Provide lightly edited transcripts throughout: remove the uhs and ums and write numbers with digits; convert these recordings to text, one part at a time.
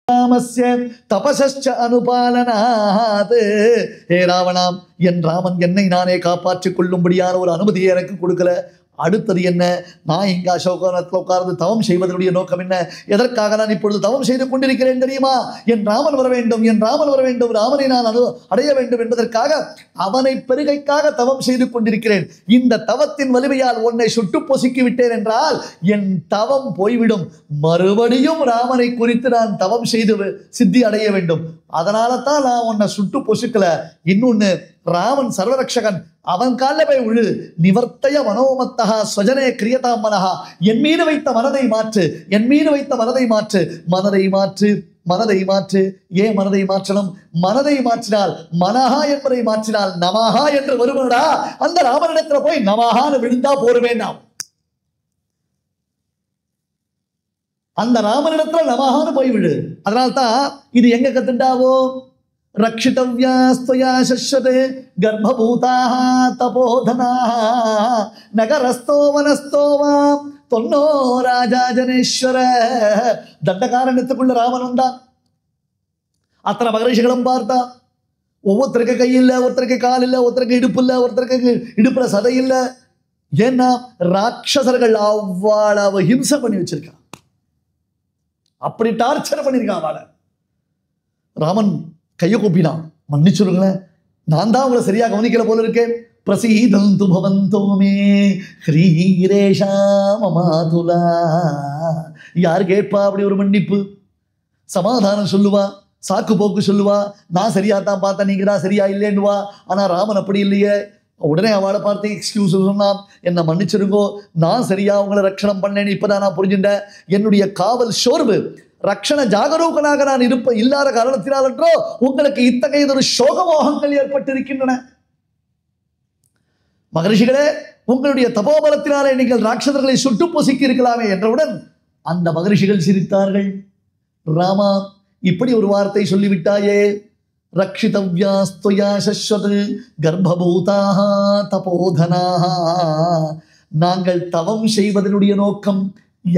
ராமஸ்ய தபசஸ்ச அனுபாலனாத். ஹே ராவணாம், என் ராமன் என்னை நானே காப்பாற்றிக் கொள்ளும்படியான ஒரு அனுமதியை எனக்கு கொடுக்கல. அடுத்தது என்ன? நான் இங்கே அசோகவனத்தில் உட்கார்ந்து தவம் செய்வதனுடைய நோக்கம் என்ன? எதற்காக நான் இப்பொழுது தவம் செய்து கொண்டிருக்கிறேன் தெரியுமா? என் ராமன் வர வேண்டும், என் ராமன் வர வேண்டும், ராமனை நான் அடைய வேண்டும் என்பதற்காக, அவனை பெருகைக்காக தவம் செய்து கொண்டிருக்கிறேன். இந்த தவத்தின் வலிமையால் உன்னை சுட்டு பொசுக்கி விட்டேன் என்றால் என் தவம் போய்விடும். மறுபடியும் ராமனை குறித்து நான் தவம் செய்து சித்தி அடைய வேண்டும். அதனால தான் நான் உன்னை சுட்டு பொசுக்கல. இன்னொன்னு, ராமன் சர்வரக்ஷகன், அவன் காலில் போய் விழு. நிவர்த்தய மனோமத்தகா ஸ்வஜனே கிரியதாம் மனஹா. என் மீது வைத்த மனதை மாற்று, என் மீது வைத்த மனதை மாற்று, மனதை மாற்று, மனதை மாற்று. ஏன் மனதை மாற்றணும்? மனதை மாற்றினால், மனஹா என்பதை மாற்றினால் நமஹா என்று வருவனடா. அந்த ராமனிடத்துல போய் நமஹான்னு விழுந்தா போருவேன். நாம் அந்த ராமனிடத்துல நமஹான்னு போய் விழு. அதனால்தான் இது எங்க கத்துண்டாவோ? ரக்ஷிதவ்யாஸ்துயா சஸ்வதே கர்ப்பபூதாக தபோதனாக நகரஸ்தோ வனஸ்தோவாம் தொன்னோ ராஜா ஜனேஸ்வர. தண்டகாரண்யத்துக்குள்ள ராமன் வந்தான். அத்தனை மகரிஷிகளும் பார்த்தா. ஒவ்வொருத்தருக்கு கை இல்லை, ஒருத்தருக்கு கால் இல்லை, ஒருத்தருக்கு இடுப்பு இல்லை, ஒருத்தருக்கு இடுப்புல சதை இல்லை. ஏன்னா ராட்சசர்கள் அவ்வளவு ஹிம்சை பண்ணி வச்சிருக்கான். அப்படி டார்ச்சர் பண்ணியிருக்கான் அவளை. ராமன் கையை கூப்பினான், மன்னிச்சுருங்களேன், நான் தான் உங்களை சரியா கவனிக்கல போல இருக்கேன். பிரசீதந்து பவந்தோ மே ஹ்ரீரேஷா மமாதுலா. யார் கேட்பா அப்படி ஒரு மன்னிப்பு? சமாதானம் சொல்லுவா, சாக்கு போக்கு சொல்லுவா. நான் சரியா தான் பார்த்தேன், நீங்க தான் சரியா இல்லைன்னுவா. ஆனா ராமன் அப்படி இல்லையே. உடனே அவளை பார்த்து எக்ஸ்கியூஸ் சொன்னான், என்னை மன்னிச்சிருங்கோ, நான் சரியா உங்களை ரட்சணம் பண்ணேன்னு இப்பதான் நான் புரிஞ்சுட்டேன். என்னுடைய காவல் சோர்வு, ரக்ஷண ஜாகரூகனாக நான் இல்லாத காரணத்தினால் என்றோ உங்களுக்கு இத்தகையதொரு சோகமோகங்கள் ஏற்பட்டிருக்கின்றன. மகரிஷிகளே, உங்களுடைய தபோபலத்தினாலே நீங்கள் ராட்சதர்களை சுட்டு பொசுக்கி இருக்கலாமே என்றவுடன் அந்த மகரிஷிகள் சிரித்தார்கள். ராமா, இப்படி ஒரு வார்த்தை சொல்லிவிட்டாயே. ரக்ஷிதவ்யாஸ்துயா சஸ்வத் கர்ப்பபூதாக தபோதனாக. நாங்கள் தவம் செய்வதனுடைய நோக்கம்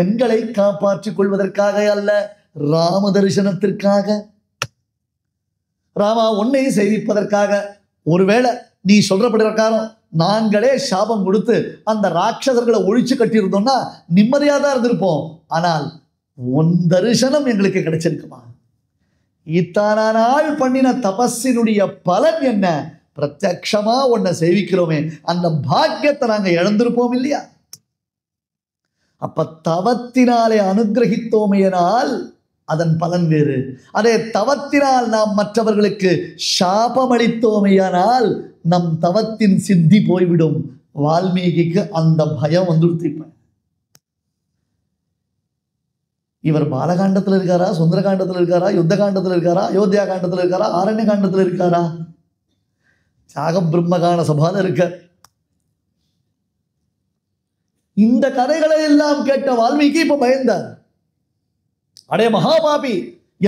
எங்களை காப்பாற்றிக் கொள்வதற்காக அல்ல, ராம தரிசனத்திற்காக. ராமா, உன்னை சேவிப்பதற்காக. ஒருவேளை நீ சொல்ற பிரகாரம் நாங்களே சாபம் கொடுத்து அந்த ராட்சசர்களை ஒழிச்சு கட்டியிருந்தோம்னா நிம்மதியா தான் இருந்திருப்போம். ஆனால் உன் தரிசனம் எங்களுக்கு கிடைச்சிருக்குமா? இத்தனை நாள் பண்ணின தபஸினுடைய பலன் என்ன? பிரத்யக்ஷமா உன்னை சேவிக்கிறோமே, அந்த பாக்கியத்தை நாங்க இழந்திருப்போம் இல்லையா? அப்ப தவத்தினாலே அனுகிரகித்தோமையினால் அதன் பலன் வேறு. அதே தவத்தினால் நாம் மற்றவர்களுக்கு சாபமளித்தோமையானால் நம் தவத்தின் சித்தி போய்விடும். வால்மீகிக்கு அந்த பயம் வந்துடுத்து. இவர் பாலகாண்டத்தில் இருக்காரா, சுந்தரகாண்டத்தில் இருக்காரா, யுத்த காண்டத்தில் இருக்காரா, அயோத்தியா காண்டத்தில் இருக்காரா, ஆரண்ய காண்டத்தில் இருக்காரா, தியாக பிரம்மகான சபால இருக்க. இந்த கதைகளை எல்லாம் கேட்ட வால்மீகி இப்ப பயந்தார். அடே மகாபாபி,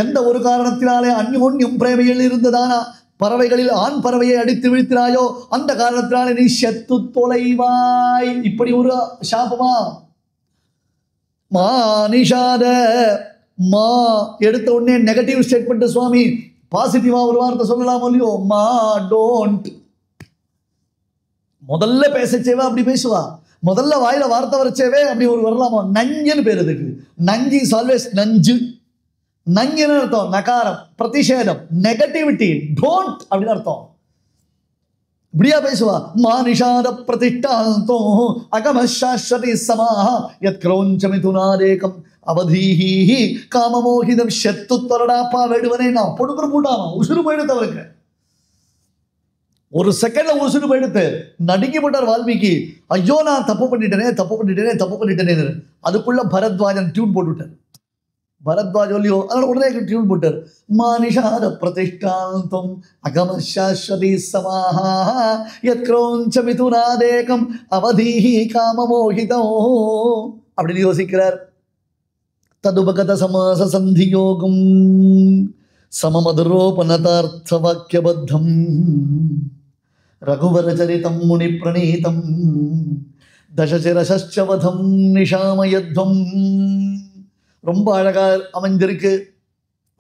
எந்த ஒரு காரணத்தினாலே அந்யோன்யம் பிரேமையில் இருந்ததானா பறவைகளில் ஆண் பறவையை அடித்து வீழ்த்தினாயோ அந்த காரணத்தினாலே நீ செத்து தொலைவாய். இப்படி ஒரு சாபமா? மா நிஷாத. மா எடுத்த உடனே நெகட்டிவ் ஸ்டேட்மெண்ட் சுவாமி. பாசிட்டிவா ஒரு வார்த்தை சொல்லலாம் இல்லையோ? மா டோன்ட். முதல்ல பேசச்சேவா அப்படி பேசுவா, முதல்ல வாயில வார்த்தை வரச்சேவே அப்படி ஒரு வரலாமா? நஞ்சுன்னு பேர் இதுக்கு. நஞ்சு இஸ் ஆல்வேஸ் நஞ்சு. நஞ்சுன்னு அர்த்தம் நகாரம், பிரதிஷேதம், நெகட்டிவிட்டி. டோன்ட் அப்படின்னு அர்த்தம். இப்படியா பேசுவா? மா நிஷாத பிரதிஷ்டாந்தோ அகமசாஸ்வதி சமாஹ யத் க்ரௌஞ்ச மிதுனாரேகம் அவதீஹி காமமோகிதம். செத்து தொரடாப்பா வேடுவனே, நான் பொடுக்குற போட்டாமா உசுறு போயிடுத்து அவருக்கு. ஒரு செகண்ட்ல உசுறு போயிடுத்து நடுங்கி போட்டார் வால்மீகி. ஐயோ, நான் தப்பு பண்ணிட்டேனே. அதுக்குள்ள பரத்வாஜன் டியூன் போட்டுவிட்டார். பரத்வாஜ் ஒல்லியோ, அதனால உடனே டியூன் போட்டார். மானிஷாத பிரதிஷ்டாந்தம் அகமசாஸ்வதி சமாஹா யத் க்ரௌஞ்ச மிதுனாதேகம் அவதீஹி காமமோகிதம் அப்படின்னு யோசிக்கிறார். ததுபகத சமாச சந்தியோகம் சமமதுரோபனதார்த்த வாக்கியபத்தம் ரகுவரச்சரிதம் முனி பிரணீதம் தசசிரசவதம் நிஷாமயத்வம். ரொம்ப அழகா அமைஞ்சிருக்கு.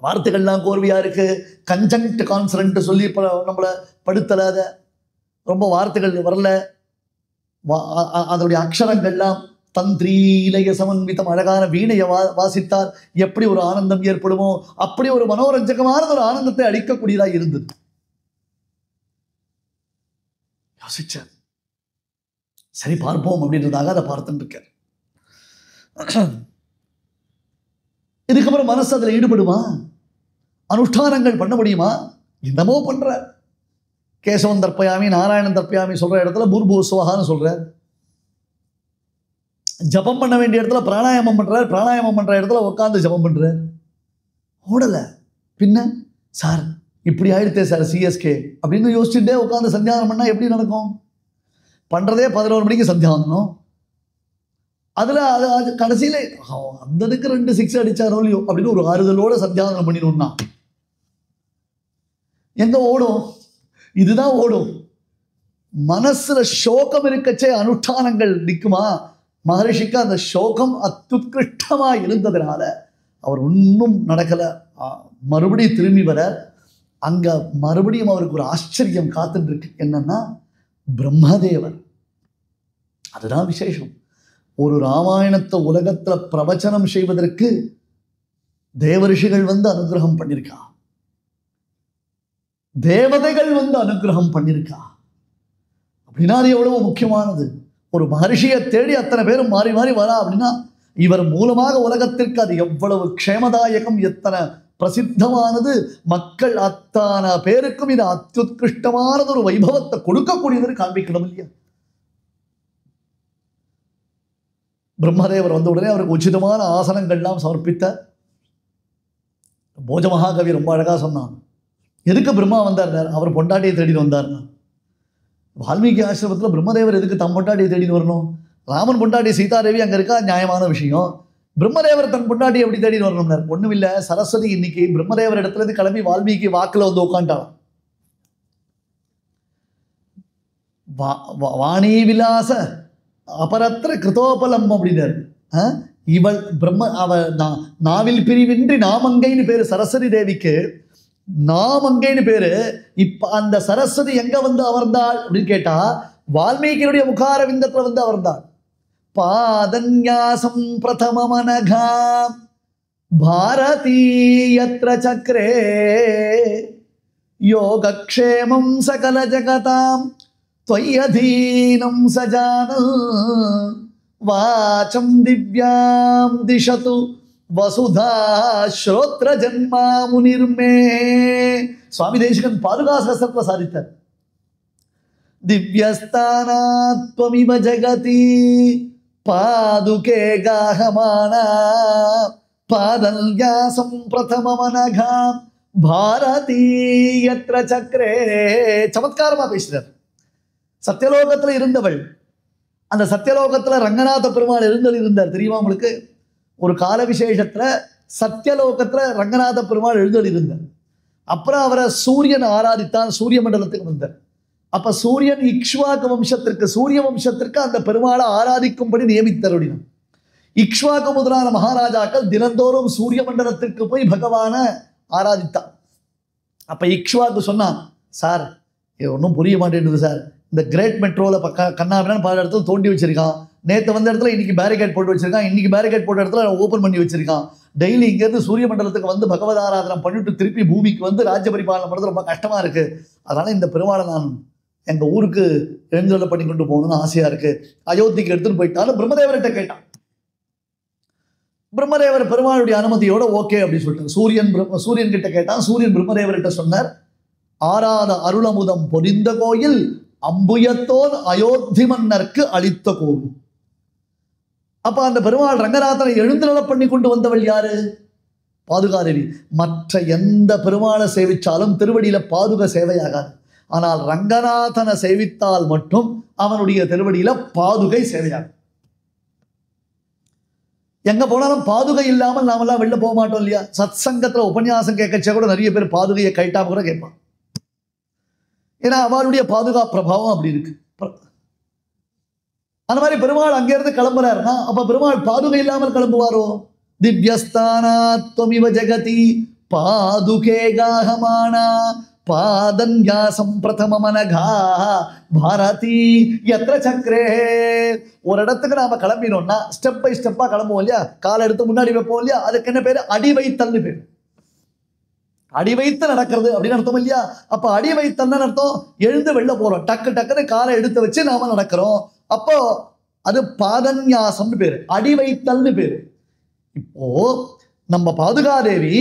வார்த்தைகள்லாம் கோர்வையா இருக்கு. கன்ஜங்க்ட் கான்சனன்ட் சொல்லி நம்மளை படுத்தலாத, ரொம்ப வார்த்தைகள் வரல. அதனுடைய அக்ஷரங்கள்லாம் தந்திரீலய சமன்விதம், அழகான வீணையை வாசித்தார் எப்படி ஒரு ஆனந்தம் ஏற்படுமோ அப்படி ஒரு மனோரஞ்சகமான ஒரு ஆனந்தத்தை அளிக்கக்கூடியதாக இருந்தது. யோசிச்சார், சரி பார்ப்போம் அப்படின்றதாக அதை பார்த்துட்டு இருக்கார். இதுக்கப்புறம் மனசு அதில் ஈடுபடுமா? அனுஷ்டானங்கள் பண்ண முடியுமா? என்னமோ பண்ற. கேசவன் தர்ப்பயாமி, நாராயணன் தர்ப்பயாமி சொல்ற இடத்துல பூர்பூஸ்வகான்னு சொல்றார். ஜபம் பண்ண வேண்டிய இடத்துல பிராணாயாமம் பண்றார். பிராணாயாமம் பண்ற இடத்துல உட்காந்து ஜபம் பண்றார். ஓடல. பின்ன சார் இப்படி ஆயிடுத்தே சார் சிஎஸ்கே அப்படின்னு யோசிச்சுட்டே உட்காந்து சந்தியானம் பண்ணா எப்படி நடக்கும்? பண்றதே 11 மணிக்கு சந்தியானம். அதுல அது கடைசியில அந்ததுக்கு 2 6 அடிச்சாரோ இல்லையோ அப்படின்னு ஒரு ஆறுதலோட சந்தியானம் பண்ணிடணும்னா எங்க ஓடும்? இதுதான் ஓடும். மனசுல சோகம் இருக்கச்சே அனுஷ்டானங்கள் நிற்குமா? மகரிஷிக்கு அந்த சோகம் அத்துத்கிருஷ்டமா இருந்ததுனால அவர் ஒன்றும் நடக்கல. மறுபடியும் திரும்பி வர அங்க மறுபடியும் அவருக்கு ஒரு ஆச்சரியம் காத்துட்டு இருக்கு. என்னன்னா பிரம்மதேவர். அதுதான் விசேஷம். ஒரு ராமாயணத்தை உலகத்துல பிரவச்சனம் செய்வதற்கு தேவரிஷிகள் வந்து அனுகிரகம் பண்ணிருக்கா, தேவதைகள் வந்து அனுகிரகம் பண்ணிருக்கா. அப்படின்னா அது எவ்வளவு முக்கியமானது. ஒரு மகர்ஷியை தேடி அத்தனை பேரும் மாறி மாறி வரா அப்படின்னா இவர் மூலமாக உலகத்திற்கு அது எவ்வளவு க்ஷேமதாயகம், எத்தனை பிரசித்தமானது. மக்கள் அத்தனை பேருக்கும் இது அத்யுத்கிருஷ்டமானது ஒரு வைபவத்தை கொடுக்கக்கூடியதுன்னு காண்பிக்கணும் இல்லையா? பிரம்மதேவர் வந்த உடனே அவருக்கு உச்சிதமான ஆசனங்கள்லாம் சமர்ப்பித்த போஜ மகாகவி ரொம்ப அழகா சொன்னான். எதுக்கு பிரம்மா வந்தார்? அவர் பொண்டாட்டியை தேடிட்டு வந்தார்னா. வால்மீகி ஆசிரமத்தில் பிரம்மதேவர் எதுக்கு தம் பொண்டாட்டியை தேடிட்டு வரணும்? ராமன் பொண்டாட்டி சீதாதேவி அங்கே இருக்கா, நியாயமான விஷயம். பிரம்மதேவர் தன் பொண்டாட்டியை எப்படி தேடிட்டு வரணும்னார்? ஒன்றும் இல்லை, சரஸ்வதி இன்னைக்கு பிரம்மதேவர் இடத்துலேருந்து கிளம்பி வால்மீகி வாக்கில் வந்து உட்காந்துட்டான். வாணி விலாச அபரத்திர கிருதோபலம் அப்படின்னாரு. இவள் பிரம்ம நாவில் பிரிவின்றி நாமங்கைன்னு பேரு சரஸ்வதி தேவிக்கு. நாமங்கைன்னு பேரு. இப்ப அந்த சரஸ்வதி எங்க வந்து அமர்ந்தாள் அப்படின்னு கேட்டா வால்மீகியுடைய முகார விந்தத்துல வந்து அமர்ந்தாள். பாதன்யாசம் பிரதமமனகா பாரதீயத்ர சக்ரே யோகக்ஷேமம் சகல ஜகதாம் त्वय्यधीनं सजानन् वाचं दिव्यां दिशतु वसुधा श्रोत्र जन्मा मुनिर्मे. स्वामी देशिकन पादुका सहस्रत्व साधितार. दिव्यस्थानात्वमिव जगति पादुके गाहमाना पादन्यासं प्रथममनघा भारतीयत्र चक्रे. चमत्कारமா பேசுறார். சத்தியலோகத்தில் இருந்தவள், அந்த சத்தியலோகத்தில் ரங்கநாத பெருமாள் இருந்தார் தெரியுமா உங்களுக்கு? ஒரு கால விசேஷத்துல சத்தியலோகத்தில் ரங்கநாத பெருமாள் இருந்தார். அப்புறம் அவரை சூரியன் ஆராதித்தான், சூரிய மண்டலத்துக்கு வந்தார். அப்ப சூரியன் இக்ஷ்வாக்கு வம்சத்திற்கு, சூரிய வம்சத்திற்கு அந்த பெருமாளை ஆராதிக்கும்படி நியமித்தார். அப்படின்னா இக்ஷ்வாக்கு முதலான மகாராஜாக்கள் தினந்தோறும் சூரிய மண்டலத்திற்கு போய் பகவான ஆராதித்தான். அப்ப இக்ஷ்வாக்கு சொன்னான், சார் இது ஒன்றும் புரிய மாட்டேங்குது சார், இந்த கிரேட் மெட்ரோவில் கண்ணாபின்னு பல இடத்துல தோண்டி வச்சிருக்கான். நேற்று வந்த இடத்துல இன்னைக்கு பேரிகேட் போட்டு வச்சிருக்கான், இன்னைக்கு பேரிகேட் போட்ட இடத்துல ஓப்பன் பண்ணி வச்சிருக்கான். டெய்லி இங்கேருந்து சூரிய மண்டலத்துக்கு வந்து பகவத் ஆராதனம் பண்ணிட்டு திருப்பி பூமிக்கு வந்து ராஜ்ய பரிபாலனை பண்ணுறது ரொம்ப கஷ்டமா இருக்கு. அதனால இந்த பெருமாளை நான் எங்கள் ஊருக்கு எழுந்தருளை பண்ணி கொண்டு போகணும்னு ஆசையா இருக்கு, அயோத்திக்கு எடுத்துட்டு போயிட்டாலும் பிரம்மதேவர்கிட்ட கேட்டான். பிரம்மதேவர் பெருமாளுடைய அனுமதியோட ஓகே அப்படின்னு சொல்லிட்டார். சூரியன் கிட்ட கேட்டான். சூரியன் பிரம்மதேவர்கிட்ட சொன்னார், ஆராத அருளமுதம் பொரிந்த கோயில் அம்புயத்தோன் அயோத்தி மன்னருக்கு அளித்த கோவில். அப்ப அந்த பெருமாள் ரங்கநாதனை எழுந்தருளை பண்ணி கொண்டு வந்தவள் யாரு? பாதுகாதேவி. மற்ற எந்த பெருமாளை சேவிச்சாலும் திருவடியில பாதுக சேவையாகாது. ஆனால் ரங்கநாதனை சேவித்தால் மட்டும் அவனுடைய திருவடியில பாதுகை சேவையாகும். எங்க போனாலும் பாதுகை இல்லாமல் நாமெல்லாம் வெளில போக மாட்டோம் இல்லையா? சத் சங்கத்துல உபன்யாசம் கேட்கச்சே கூட நிறைய பேர் பாதுகையை கைட்டாம கூட கேட்பான். ஏன்னா அவளுடைய பாதுகா பிரபாவம் அப்படி இருக்கு. அந்த மாதிரி பெருமாள் அங்கிருந்து கிளம்புறாருன்னா அப்ப பெருமாள் பாதுகை இல்லாமல் கிளம்புவாரோ? திவ்யஸ்தானாத்வமிவ ஜெகதி பாதுகே காகமானா பாதன்யாசம் பிரதமமனகா பாரதி எத்திர சக்கரே. ஒரு இடத்துக்கு நாம கிளம்பினோம்னா ஸ்டெப் பை ஸ்டெப்பா கிளம்புவோம் இல்லையா, காலை எடுத்து முன்னாடி வைப்போம் இல்லையா, அதுக்கு என்ன பேரு? அடி வைத்தல்னு பேரு. அடி வைத்து நடக்கிறது அப்படின்னு அர்த்தம் இல்லையா? அப்ப அடி வைத்தல்னு அர்த்தம் எழுந்து வெளில போறோம், டக்கு டக்குன்னு காலை எடுத்து வச்சு நாம நடக்கிறோம். அப்போ அது பாதன்யாசம்னு பேரு, அடி வைத்தல்னு பேரு. இப்போ நம்ம பாதுகாதேவி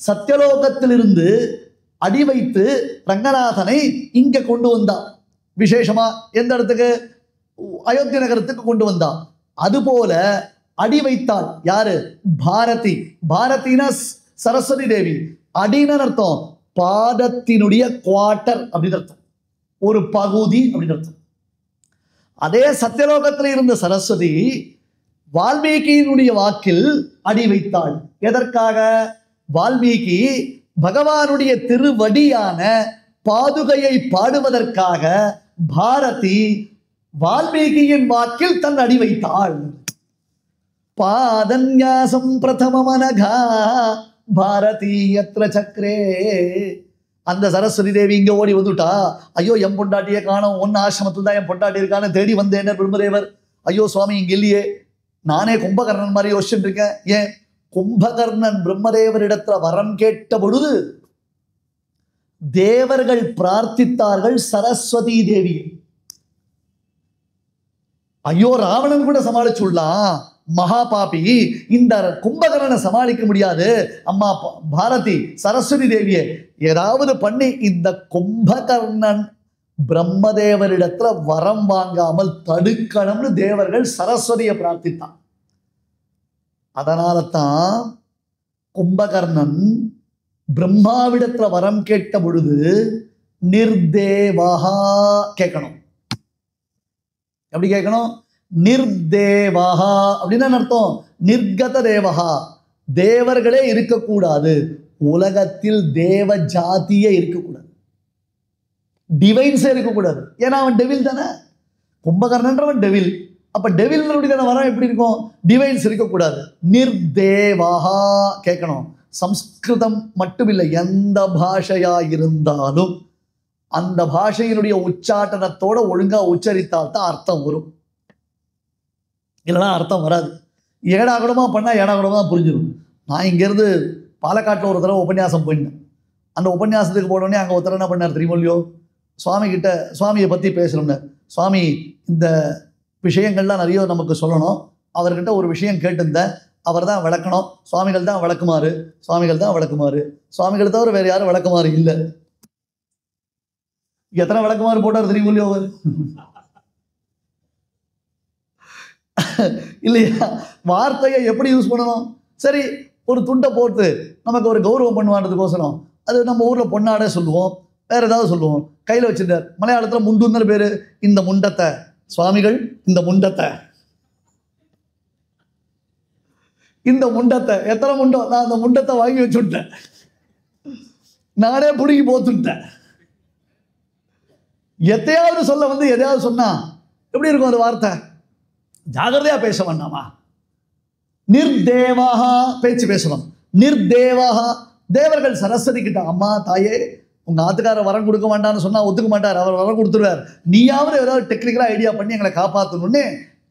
சத்தியலோகத்திலிருந்து அடி வைத்து ரங்கநாதனை இங்க கொண்டு வந்தா. விசேஷமா எந்த இடத்துக்கு? அயோத்தி நகரத்துக்கு கொண்டு வந்தா. அதுபோல அடி வைத்தாள் யாரு? பாரதி. பாரதினா சரஸ்வதி தேவி. அடின்னு அர்த்தம் பாதத்தினுடைய குவார்டர் அப்படின்னு அர்த்தம், ஒரு பகுதி அப்படின்னு அர்த்தம். அதே சத்தியலோகத்தில் இருந்த சரஸ்வதி வால்மீகியினுடைய வாக்கில் அடி வைத்தாள். எதற்காக? வால்மீகி பகவானுடைய திருவடியான பாதுகையை பாடுவதற்காக பாரதி வால்மீகியின் வாக்கில் தன் அடி வைத்தாள். பாதன்யாசம் பிரதமமனகா பாரதி எத்திர சக்கரே. அந்த சரஸ்வதி தேவி இங்க ஓடி வந்துட்டா. ஐயோ என் பொண்டாட்டியை காணோம், ஒன்னு ஆசிரமத்தில் தான் என் பொண்டாட்டி இருக்கான்னு தேடி வந்தேன் பிரம்மதேவர். ஐயோ சுவாமி இங்க இல்லையே. நானே கும்பகர்ணன் மாதிரி யோசிச்சுட்டு இருக்கேன். ஏன்? கும்பகர்ணன் பிரம்மதேவரிடத்துல வரம் கேட்ட பொழுது தேவர்கள் பிரார்த்தித்தார்கள் சரஸ்வதி தேவி. ஐயோ ராவணன் கூட சமாளிச்சுடலாம், மகா பாபி இந்த கும்பகர்ணனை சமாளிக்க முடியாது. அம்மா பாரதி சரஸ்வதி தேவியே ஏதாவது பண்ணி இந்த கும்பகர்ணன் பிரம்மதேவரிடத்துல வரம் வாங்காமல் தடுக்கணும்னு தேவர்கள் சரஸ்வதியை பிரார்த்தித்தான். அதனால தான் கும்பகர்ணன் பிரம்மாவிடத்துல வரம் கேட்ட பொழுது நிர்தேவஹா கேட்கணும். எப்படி கேட்கணும்? நிர்தேவஹா அப்படின்னா அர்த்தம் நிர்கத தேவஹா, தேவர்களே இருக்கக்கூடாது, உலகத்தில் தேவ ஜாதியே இருக்கக்கூடாது, டிவைன்ஸே இருக்கக்கூடாது. ஏன்னா அவன் டெவில் தானே, கும்பகர்ணன்றவன் டெவில். அப்ப டெவில்னுடைய வரம் எப்படி இருக்கும்? டிவைன்ஸ் இருக்கக்கூடாது. நிர்தேவஹா கேட்கணும். சம்ஸ்கிருதம் மட்டுமில்லை, எந்த பாஷையா இருந்தாலும் அந்த பாஷையினுடைய உச்சாட்டனத்தோட ஒழுங்கா உச்சரித்தால் தான் அர்த்தம் வரும், இல்லைன்னா அர்த்தம் வராது. ஏடாகுடமா பண்ணா ஏடாகுடமா புரிஞ்சிடும். நான் இங்கேருந்து பாலக்காட்டில் ஒரு தடவை உபன்யாசம் போயிருந்தேன். அந்த உபன்யாசத்துக்கு போனோடனே அங்கே ஒருத்தர் என்ன பண்ணார் தெரியுமோ இல்லையோ, சுவாமி கிட்ட சுவாமியை பற்றி பேசணும்னு. சுவாமி இந்த விஷயங்கள்லாம் நிறைய நமக்கு சொல்லணும், அவர்கிட்ட ஒரு விஷயம் கேட்டிருந்தேன், அவர் தான் விளக்கணும், சுவாமிகள் தான் விளக்குமாறு, சுவாமிகள் தான் விளக்குமாறு, சுவாமிகள் தவிர வேறு யாரும் விளக்குமாறு இல்லை. எத்தனை விளக்குமாறு போட்டார் தெரியுமோ இல்லையோ அவர் இல்லையா? வார்த்தையை எப்படி யூஸ் பண்ணணும்? சரி, ஒரு துண்டை போட்டு நமக்கு ஒரு கௌரவம் பண்ணுவான்றதுக்கோசரம் அது நம்ம ஊரில் பொன்னாடே சொல்லுவோம், வேற ஏதாவது சொல்லுவோம். கையில் வச்சுட்டார், மலையாளத்தில் முண்டுன்னு பேர். இந்த முண்டத்தை சுவாமிகள், இந்த முண்டத்தை, இந்த முண்டத்தை எத்தனை முண்டம், நான் அந்த முண்டத்தை வாங்கி வச்சுட்டேன், நானே பிடிக்கி போத்துட்டேன். எத்தையாவது சொல்ல வந்து எதையாவது சொன்னா எப்படி இருக்கும் அந்த வார்த்தை? ஜாகிரதையா பேச வேண்டாமா? நிர்தேவஹா பேச்சு பேசணும். நிர்தேவஹா தேவர்கள் சரஸ்வதி கிட்ட, அம்மா தாயே உங்க ஆத்துக்காரர் வரம் கொடுக்க வேண்டாம்னு சொன்னா ஒத்துக்க மாட்டார், அவர் வரம் கொடுத்துருவார், நீயாவது ஏதாவது டெக்னிக்கலா ஐடியா பண்ணி எங்களை காப்பாற்றணும்னு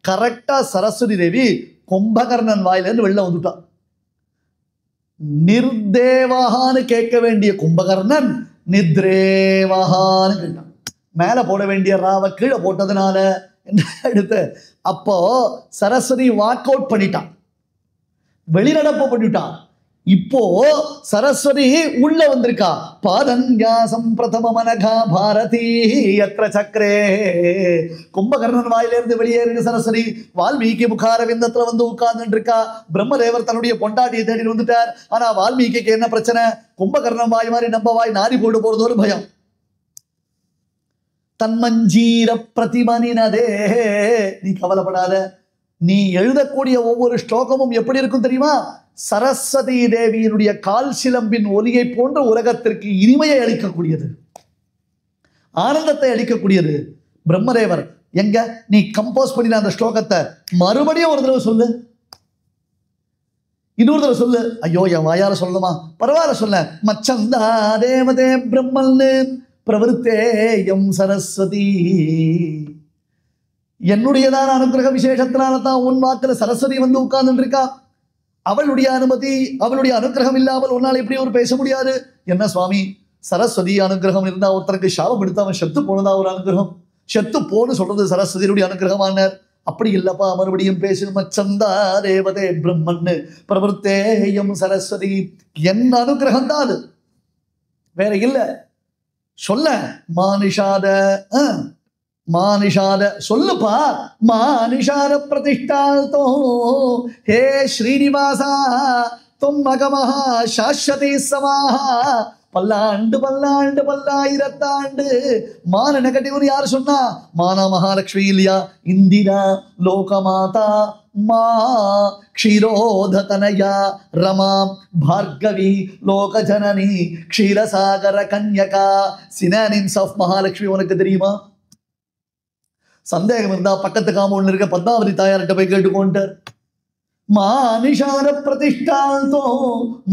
கரெக்டா சரஸ்வதி தேவி கும்பகர்ணன் வாயிலிருந்து வெளில வந்துட்டான். நிர்தேவஹான்னு கேட்க வேண்டிய கும்பகர்ணன் நித்ரேவஹான்னு கேட்டான். மேல போட வேண்டிய ராவ கீழே போட்டதுனால என்ன எடுத்து, அப்போ சரஸ்வதி வாக் அவுட் பண்ணிட்டான், வெளிநடப்பு பண்ணிட்டான். இப்போ சரஸ்வதி உள்ள வந்திருக்கா. பாதன்யாசம் பிரதமமனகா பாரதி எத்திர சக்கரே. கும்பகர்ணன் வாயிலிருந்து வெளியேறின சரஸ்வதி வால்மீகி முகாரவிந்தத்துல வந்து உட்கார்ந்துட்டு இருக்கா. பிரம்மதேவர் தன்னுடைய பொண்டாட்டியை தேடி வந்துட்டார். ஆனா வால்மீகிக்கு என்ன பிரச்சனை? கும்பகர்ணன் வாய் மாதிரி நம்ம வாய் நாரி போட்டு போறது ஒரு பயம். தன்மஞ்சீர பிரதிமனினதே, நீ கவலைப்படாத, நீ எழுதக்கூடிய ஒவ்வொரு ஸ்லோகமும் எப்படி இருக்கும் தெரியுமா? சரஸ்வதி தேவியினுடைய கால் சிலம்பின் ஒலியை போன்ற உலகத்திற்கு இனிமையை அளிக்கக்கூடியது, ஆனந்தத்தை அளிக்கக்கூடியது. பிரம்மதேவர் எங்க நீ கம்போஸ் பண்ணின அந்த ஸ்லோகத்தை மறுபடியும் ஒரு தடவை சொல்லு. இன்னொரு தடவை சொல்லு. ஐயோ என் வாயால சொல்லணுமா? பரவாயில்ல சொல்ல. மச்சந்தா தேவதே பிரம்மன்னு பிரவருத்தேயம் சரஸ்வதி. என்னுடையதான அனுகிரக விசேஷத்தினால தான் உன் வாக்குல சரஸ்வதி வந்து உட்கார்ந்து இருக்கா. அவளுடைய அனுமதி, அவளுடைய அனுகிரகம் இல்லாமல் உன்னால் எப்படி ஒரு பேச முடியாது? என்ன சுவாமி, சரஸ்வதி அனுகிரகம் இருந்தா ஒருத்தருக்கு சாபம் எடுத்து அவன் செத்து போனதா ஒரு அனுகிரகம்? செத்து போன்னு சொல்றது சரஸ்வதியுடைய அனுகிரகமானார். அப்படி இல்லப்பா, மறுபடியும் பேசு. மச்சந்தா தேவதே பிரம்மன்னு பிரவருத்தேயம் சரஸ்வதி. என்ன அனுகிரகம் தான் அது, வேற இல்ல. சொல்ல மானிஷாத மானிஷாத சொல்லுப்பா. மானிஷாத பிரதிஷ்டால்தோ ஹே ஸ்ரீனிவாசா தும் மகமஹா சாஸ்வதி சமாஹா. பல்லாண்டு பல்லாண்டு பல்லாயிரத்தாண்டு. மான நெகட்டிவ்னு யார் சொன்னா? மானா மகாலட்சுமி இல்லையா? இந்திரா லோகமாதா மா க்ஷீரோததனயா ரமா பார்கவி லோகஜனனி க்ஷீரசாகர கன்யகா. சினானிம்ஸ் ஆஃப் மகாலட்சுமி உனக்கு தெரியுமா? சந்தேகம் இருந்தா பக்கத்து காம்பவுண்ட்ல இருக்க பத்மாவதி தாயார்கிட்ட போய் கேட்டுக்கொண்டார். மா நிஷார பிரதிஷ்டால்தோ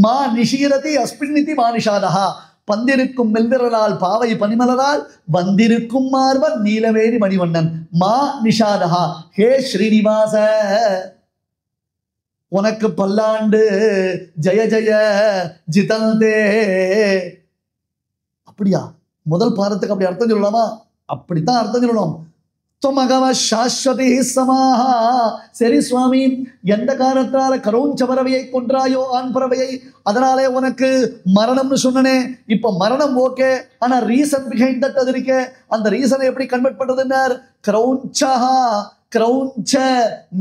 மா நிஷீரதி அஸ்மின்னிதி மானிஷாதா. பந்திருக்கும் மெல்விரலால் பாவை பனிமலரால் வந்திருக்கும் மார்பன் நீலவேணி மணிவண்ணன். மா நிஷாதா ஹே ஸ்ரீனிவாச உனக்கு பல்லாண்டு ஜெய ஜெய ஜிதந்தே. அப்படியா? முதல் பாரத்துக்கு அப்படி அர்த்தம் சொல்லலாமா? அப்படித்தான் அர்த்தம் சொல்லணும். துமகவ சாஸ்வதி சமாஹா. சரி சுவாமி, எந்த காரணத்தால கரௌஞ்ச பறவையை கொன்றாயோ, ஆண் பறவையை, அதனாலே உனக்கு மரணம்னு சொன்னனே. இப்ப மரணம் ஓகே, ஆனா ரீசன் பிஹைண்ட் தட் அது இருக்கே. அந்த ரீசனை எப்படி கன்வெர்ட் பண்றதுன்னார்? கிரௌஞ்சா கிரௌஞ்ச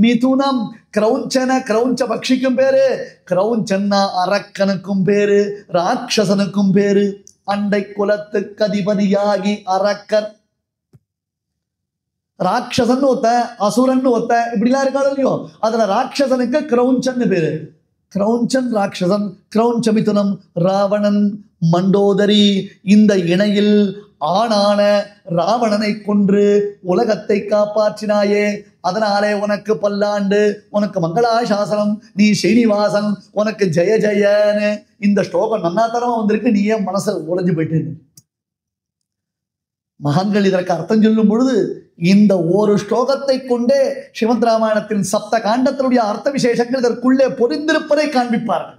மிதுனம். கிரௌஞ்சன கிரௌஞ்ச பக்ஷிக்கும் பேரு, கிரௌஞ்சன்னா அரக்கனுக்கும் பேரு, ராட்சசனுக்கும் பேரு. அண்டை குலத்துக்கு அதிபதியாகி அரக்கர். ராட்சசன் ஒத்த, அசுரன் ஒத்த, இப்படிலாம் இருக்காது இல்லையோ. அதுல ராட்சசனுக்கு கிரௌஞ்சன் பேரு. கிரௌஞ்சன் ராட்சசன், கிரௌஞ்ச மிதுனம் ராவணன் மண்டோதரி. இந்த இணையில் ஆணான ராவணனை கொன்று உலகத்தை காப்பாற்றினாயே, அதனாலே உனக்கு பல்லாண்டு, உனக்கு மங்களாசாசனம், நீ ஸ்ரீனிவாசன், உனக்கு ஜெய ஜெயன்னு இந்த ஸ்லோகம் நன்னாத்தனமா வந்திருக்கு. நீ ஏன் மனசை உடைஞ்சு போயிட்டு? மகான்கள் இதற்கு அர்த்தம் சொல்லும் பொழுது இந்த ஒரு ஸ்லோகத்தை கொண்டே ஸ்ரீமத் ராமாயணத்தின் சப்த காண்டத்தினுடைய அர்த்த விசேஷங்கள் இதற்குள்ளே பொதிந்திருப்பதை காண்பிப்பார்கள்.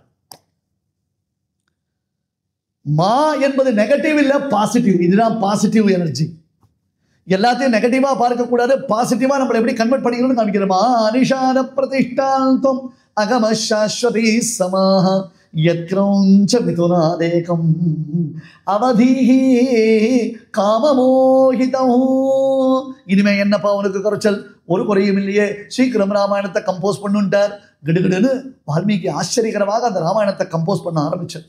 மா என்பது நெகட்டிவ் இல்ல, பாசிட்டிவ். இதுதான் பாசிட்டிவ் எனர்ஜி. எல்லாத்தையும் நெகட்டிவா பார்க்க கூடாது, பாசிட்டிவா நம்மளை எப்படி கன்வெர்ட் பண்ணிக்கணும்னு காமிக்கிறோமா. அனிஷாத பிரதிஷ்டாந்தம் அகம சாஸ்வதி சமாஹ யத்ரௌஞ்ச மிதுனாதேகம் அவதீஹி காமமோஹிதம். இனிமே என்னப்பா உனக்கு குறைச்சல்? ஒரு குறையும் இல்லையே. சீக்கிரம் ராமாயணத்தை கம்போஸ் பண்ணுட்டார். கிடுகிடுன்னு வால்மீகி ஆச்சரியகரமாக அந்த ராமாயணத்தை கம்போஸ் பண்ண ஆரம்பிச்சார்.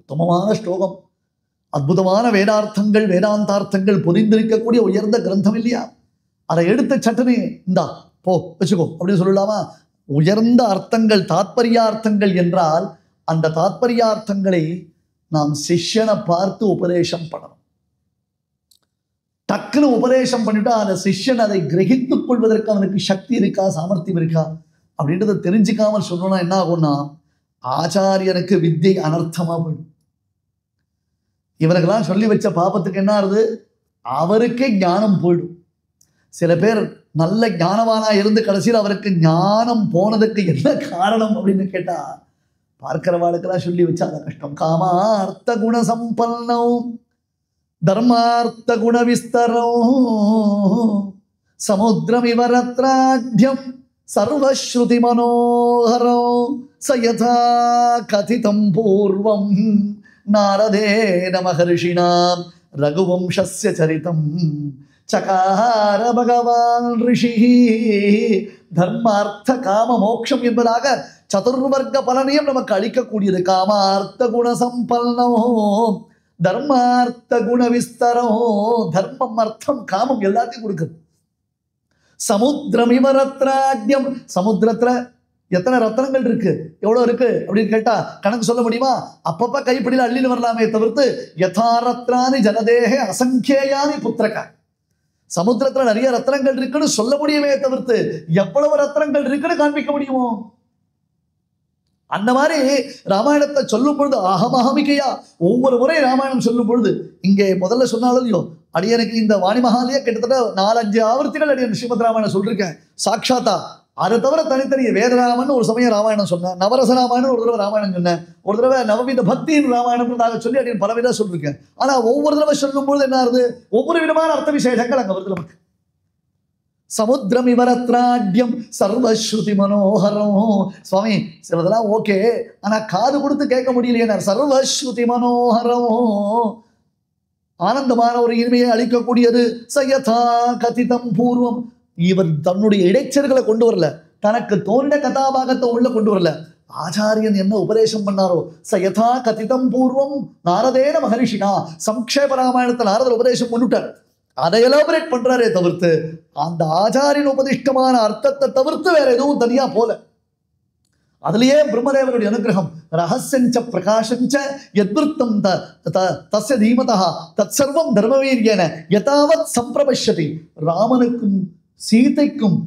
உத்தமமான ஸ்லோகம், அற்புதமான வேதார்த்தங்கள், வேதாந்தார்த்தங்கள் பொதிந்திருக்கக்கூடிய உயர்ந்த கிரந்தம் இல்லையா? அதை எடுத்த சட்டனே இந்தா போ வச்சுக்கோ அப்படின்னு சொல்லலாமா? உயர்ந்த அர்த்தங்கள், தாத்பரியார்த்தங்கள் என்றால் அந்த தாத்பரியார்த்தங்களை நாம் சிஷ்யனை பார்த்து உபதேசம் பண்ணணும். டக்குன்னு உபதேசம் பண்ணிட்டா அந்த சிஷ்யன் அதை கிரகித்துக் கொள்வதற்கு அவனுக்கு சக்தி இருக்கா, சாமர்த்தியம் இருக்கா அப்படின்றத தெரிஞ்சுக்காமல் சொல்லணும்னா என்ன ஆகும்னா, ஆச்சாரியனுக்கு வித்தை அனர்த்தமா போயிடும். இவனுக்கெல்லாம் சொல்லி வச்ச பாபத்துக்கு என்ன ஆகுது? அவருக்கே ஞானம் போயிடும். சில பேர் நல்ல ஞானவானா இருந்து கடைசியில் அவருக்கு ஞானம் போனதுக்கு என்ன காரணம் அப்படின்னு கேட்டா, பார்க்கிறவாளுக்கெல்லாம் சொல்லி வச்சா அதை கஷ்டம். காமார்த்த குண சம்பன்னம் தர்மார்த்த குண விஸ்தரம் சமுத்திரமிவரத்ராட்யம் சர்வஸ்ருதி மனோகரம் சயதா கதிதம் பூர்வம் நாரதேன மகர்ஷிணாம் ரகுவம்சஸ்ய சரிதம் சகார பகவான் ரிஷி. தர்மார்த்த காம மோட்சம் என்பதாக சதுர்வர்க்க பலனையும் நமக்கு அளிக்கக்கூடியது. காமார்த்த குண சம்பன்னோ தர்மார்த்த குண விஸ்தரோ. தர்மம், அர்த்தம், காமம் எல்லாத்தையும் கொடுக்குது. சமுத்திரம் இவரத்ராட்யம். சமுத்திரத்துல எத்தனை ரத்னங்கள் இருக்கு, எவ்வளவு இருக்கு அப்படின்னு கேட்டா கணக்கு சொல்ல முடியுமா? அப்பப்ப கைப்பிடியில் அள்ளின்னு வரலாமே தவிர்த்து யதாரத்னானி ஜனதேகே அசங்கேயானி புத்திரகா. சமுத்திரத்துல நிறைய ரத்னங்கள் இருக்குன்னு சொல்ல முடியுமே தவிர்த்து எவ்வளவு ரத்னங்கள் இருக்குன்னு காண்பிக்க முடியுமோ? அந்த மாதிரி ராமாயணத்தை சொல்லும் பொழுது அகமஹமிக்கையா ஒவ்வொரு முறை ராமாயணம் சொல்லும் பொழுது இங்கே முதல்ல சொன்னாலும் இல்லையோ அடியனுக்கு இந்த வாணிமகாலியே கிட்டத்தட்ட 4-5 ஆவர்த்திகள் அடியன் ஸ்ரீமத் ராமாயணம் சொல்லிருக்கேன் சாட்சாத்தா. அதை தவிர தனித்தனி வேதராமன் ஒரு சமயம் ராமாயணம் சொன்னேன், நவரச ராமாயணம் ஒரு தடவை ராமாயணம் சொன்னேன், ஒரு தடவை நவவித பக்தியின் ராமாயணம் நாங்கள் சொல்லி அடியன் பலவிதம் சொல்லியிருக்கேன். ஆனால் ஒவ்வொரு தடவை சொல்லும் பொழுது என்ன ஆகுது, ஒவ்வொரு விதமான அர்த்த விசேஷங்கள் அங்கே வருது நமக்கு. சமுத்திரமிவரத்ராட்யம் சர்வஸ்ருதி மனோகரம். சுவாமி சிலதெல்லாம் ஓகே, ஆனா காது கொடுத்து கேட்க முடியலையே. சர்வஸ்ருதி மனோகரம், ஆனந்தமான ஒரு இனிமையை அளிக்கக்கூடியது. சயதா கதிதம் பூர்வம், இவர் தன்னுடைய இடைச்சர்களை கொண்டு வரல, தனக்கு தோன்ற கதாபாகத்தை உள்ள கொண்டு வரல. ஆச்சாரியன் என்ன உபதேசம் பண்ணாரோ சயதா கதிதம் பூர்வம் நாரதேன மகரிஷினா, சம்க்ஷேப ராமாயணத்தை நாரதர் உபதேசம் பண்ணிட்டார். அதை எலாபரேட் பண்றாரே தவிர்த்து அந்த ஆச்சாரியன் உபதிஷ்டமான அர்த்தத்தை தவிர்த்து வேற எதுவும் தனியா போல. அதுலயே பிரம்மதேவனுடைய அனுகிரகம். ரகசியஞ்ச பிரகாசஞ்ச யத்விருத்தம் தஸ்ய தீமதா தத் சர்வம் தர்மவீரியன யதாவத் சம்பிரபஷ்யதி. ராமனுக்கும் சீதைக்கும்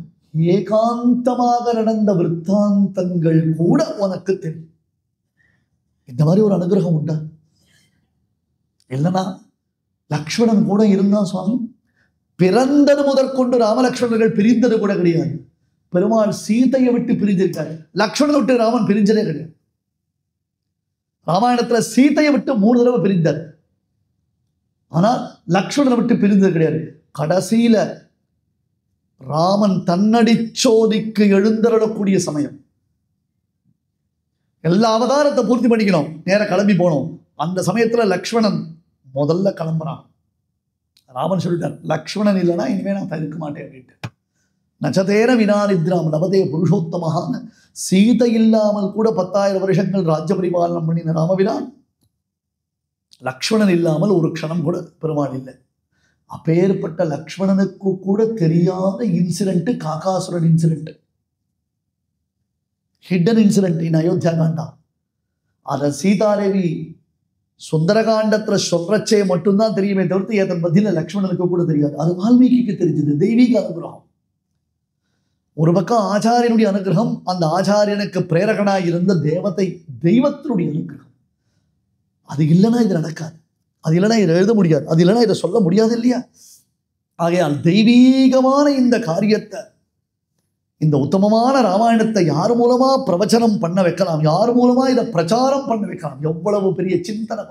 ஏகாந்தமாக நடந்த விற்த்தாந்தங்கள் கூட உனக்கு தெரியும். இந்த மாதிரி ஒரு அனுகிரகம் உண்டா? இல்லைனா லக்ஷ்மணன் கூட இருந்தான் சுவாமி. பிறந்தது முதற்கொண்டு ராமலக்ஷ்மணர்கள் பிரிந்தது கூட கிடையாது. பெருமாள் சீதையை விட்டு பிரிஞ்சிருக்காரு, லக்ஷ்மணனை விட்டு ராமன் பிரிஞ்சதே கிடையாது. ராமாயணத்துல சீதையை விட்டு 3 தடவை பிரிந்தார், ஆனால் லக்ஷ்மணனை விட்டு பிரிந்தது கிடையாது. கடைசியில ராமன் தன்னடிச்சோதிக்கு எழுந்தருளக்கூடிய சமயம், எல்லா அவதாரத்தை பூர்த்தி பண்ணிக்கணும், நேர கிளம்பி போனோம். அந்த சமயத்துல லக்ஷ்மணன் முதல்ல கிளம்புறான். ராமன் சொல்லிட்டார், லக்ஷ்மணன் இல்லைன்னா இனிமே நான் தடுக்க மாட்டேன் அப்படின்ட்டு. நச்சதேன வினானித்ராம் நவதே புருஷோத்தமகான, சீதை இல்லாமல் கூட 10,000 வருஷங்கள் ராஜ்ய பரிபாலனம் பண்ணின ராமபிரான், லக்ஷ்மணன் இல்லாமல் ஒரு க்ஷணம் கூட பெருமாள் இல்லை. அப்பேற்பட்ட லக்ஷ்மணனுக்கு கூட தெரியாத incident Kakasuran incident, hidden incident இன் அயோத்தியா காண்டா. அதை சீதாதேவி சுந்தரகாண்டத்துல சொல்றச்சே மட்டும்தான் தெரியுமே தவிர்த்து ஏதன் பதில லக்ஷ்மணனுக்கு கூட தெரியாது. அது வால்மீகிக்கு தெரிஞ்சது, தெய்வீக அனுகிரகம். ஒரு பக்கம் ஆச்சாரியனுடைய அனுகிரகம், அந்த ஆச்சாரியனுக்கு பிரேரகனாய் இருந்த தெய்வத்தினுடைய அனுகிரகம். அது இல்லைன்னா இது நடக்காது, அது இல்லைன்னா இதை எழுத முடியாது, அது இல்லைன்னா இதை சொல்ல முடியாது இல்லையா? ஆகையால் தெய்வீகமான இந்த காரியத்தை, இந்த உத்தமமான ராமாயணத்தை யார் மூலமா பிரவச்சனம் பண்ண வைக்கலாம், யார் மூலமா இதை பிரச்சாரம் பண்ண வைக்கலாம், எவ்வளவு பெரிய சிந்தனை.